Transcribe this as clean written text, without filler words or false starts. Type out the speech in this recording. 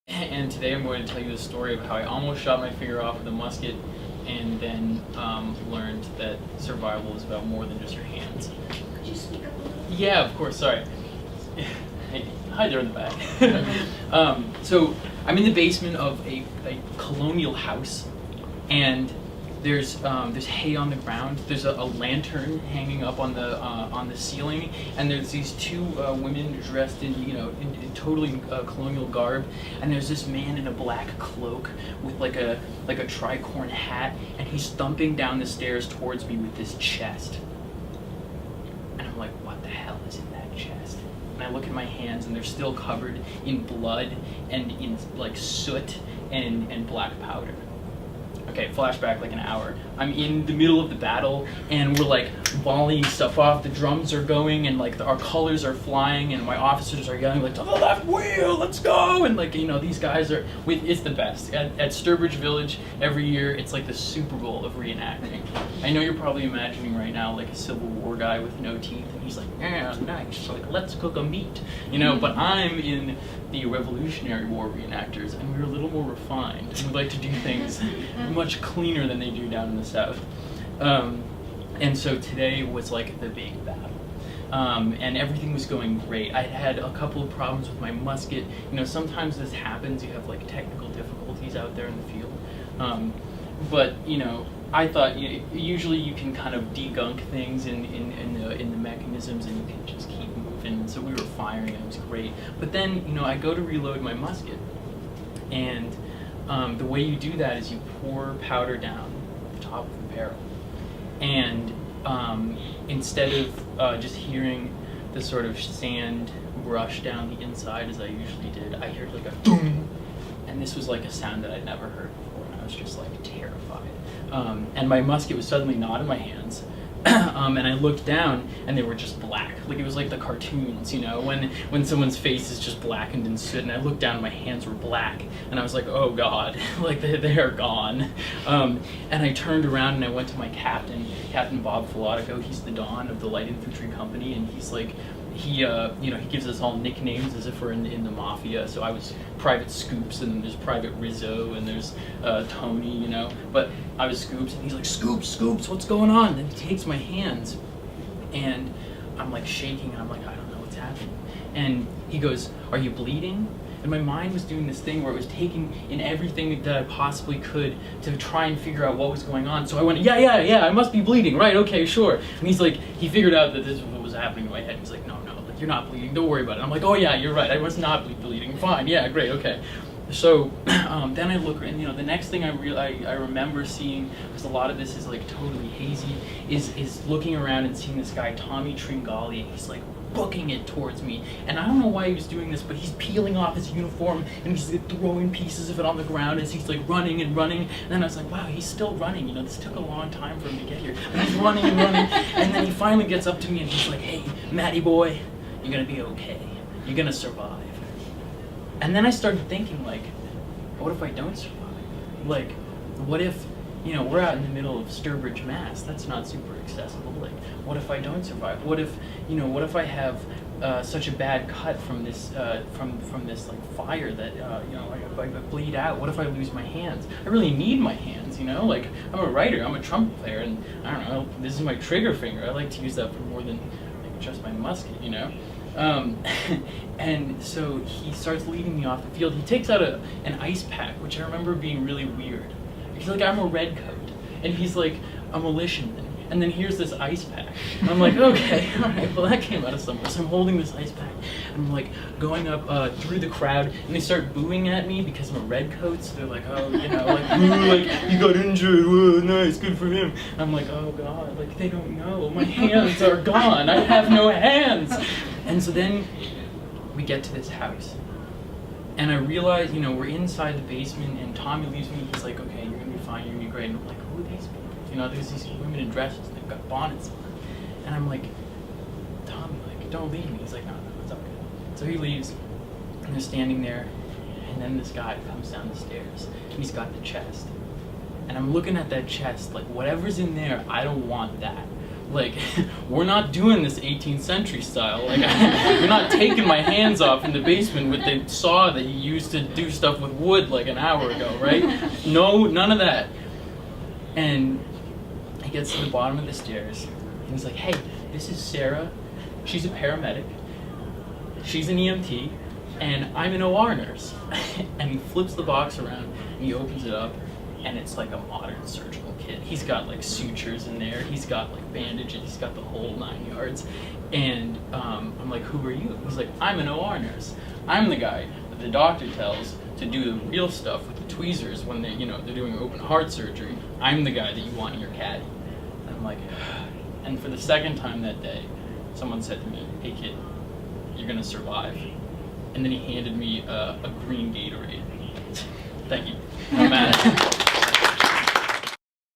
And today I'm going to tell you the story of how I almost shot my finger off with a musket and then learned that survival is about more than just your hands. Could you speak up a little? Yeah, of course, sorry. Hey, hi there in the back. So I'm in the basement of a colonial house, and there's hay on the ground. There's a lantern hanging up on the ceiling, and there's these two women dressed in in totally colonial garb, and there's this man in a black cloak with like a tricorn hat, and he's thumping down the stairs towards me with this chest. And I'm like, what the hell is in that chest? And I look at my hands, and they're still covered in blood and in like soot and black powder. Okay, flashback like an hour. I'm in the middle of the battle, and we're like volleying stuff off. The drums are going, and like our colors are flying, and my officers are yelling like, "To the left wheel, let's go!" And like these guys are. It's the best. At Sturbridge Village every year, it's like the Super Bowl of reenacting. I know you're probably imagining right now like a Civil War guy with no teeth, and he's like, "Yeah, nice. Like let's cook a meat," But I'm in the Revolutionary War reenactors, and we're a little more refined. We like to do things much cleaner than they do down in the South. And so today was like the big battle. And everything was going great. I had a couple of problems with my musket. Sometimes this happens. You have like technical difficulties out there in the field. But I thought usually you can kind of degunk things in the mechanisms, and you can just keep moving. So we were firing, and it was great. But then I go to reload my musket, and the way you do that is you pour powder down the top of the barrel, and instead of just hearing the sort of sand brush down the inside as I usually did, I heard like a boom, and this was like a sound that I'd never heard before, and I was just like terrified. And my musket was suddenly not in my hands. And I looked down, and they were just black. Like it was like the cartoons, when someone's face is just blackened in soot. And I looked down, and my hands were black, and I was like, "Oh God!" Like they are gone. And I turned around, and I went to my captain, Captain Bob Filatico. He's the Don of the Light Infantry Company, and he's like, he gives us all nicknames as if we're in the mafia. So I was Private Scoops, and then there's Private Rizzo, and there's Tony, But I was Scoops, and he's like, Scoops, what's going on? And then he takes my hands, and I'm like shaking, and I'm like, I don't know what's happening. And he goes, "Are you bleeding?" And my mind was doing this thing where it was taking in everything that I possibly could to try and figure out what was going on. So I went, yeah, I must be bleeding, right? Okay, sure. And he's like, he figured out that this is what was happening in my head. He's like, no, like you're not bleeding. Don't worry about it. I'm like, oh yeah, you're right. I must not be bleeding. Fine. Yeah, great. Okay. So then I look, and the next thing I remember seeing, because a lot of this is like totally hazy, is looking around and seeing this guy Tommy Tringali. He's like booking it towards me, and I don't know why he was doing this, but he's peeling off his uniform and he's like, throwing pieces of it on the ground as he's like running. And then I was like, wow, he's still running. This took a long time for him to get here, and he's running, and then he finally gets up to me, and he's like, "Hey, Matty boy, you're gonna be okay. You're gonna survive." And then I started thinking, like, what if I don't survive? Like, what if, we're out in the middle of Sturbridge, Mass. That's not super accessible. Like, what if I don't survive? What if, what if I have such a bad cut from this, from this like fire that, if I bleed out? What if I lose my hands? I really need my hands, Like, I'm a writer. I'm a trumpet player, and I don't know. This is my trigger finger. I like to use that for more than like just my musket, And so he starts leading me off the field. He takes out an ice pack, which I remember being really weird. He's like, "I'm a redcoat," and he's like a militiaman. And then here's this ice pack. And I'm like, okay, all right, well that came out of somewhere. So I'm holding this ice pack, and I'm like going up through the crowd, and they start booing at me because I'm a redcoat. So they're like, oh, like, "Ooh, like you got injured. Whoa, nice, good for him." And I'm like, oh God, like they don't know. My hands are gone. I have no hands. And so then we get to this house, and I realize, we're inside the basement, and Tommy leaves me. He's like, okay, you're gonna be fine. You're gonna be great. And I'm like, who are these people? There's these women in dresses, and they've got bonnets on. And I'm like, Tommy, like, don't leave me. He's like, no, it's okay. So he leaves, and they're standing there, and then this guy comes down the stairs, and he's got the chest. And I'm looking at that chest, like, whatever's in there, I don't want that. like, we're not doing this 18th century style. Like, you're not taking my hands off in the basement with the saw that you used to do stuff with wood like an hour ago, right? No, none of that. And he gets to the bottom of the stairs, and he's like, hey, this is Sarah. She's a paramedic. She's an EMT, and I'm an OR nurse. And he flips the box around, and he opens it up, and it's like a modern surgical kit. He's got like sutures in there. He's got like bandages. He's got the whole 9 yards. And I'm like, who are you? He's like, I'm an OR nurse. I'm the guy that the doctor tells to do the real stuff with the tweezers when they're doing open heart surgery. I'm the guy that you want in your caddy. And I'm like, and for the second time that day, someone said to me, hey kid, you're gonna survive. And then he handed me a green Gatorade. Thank you. I'm mad.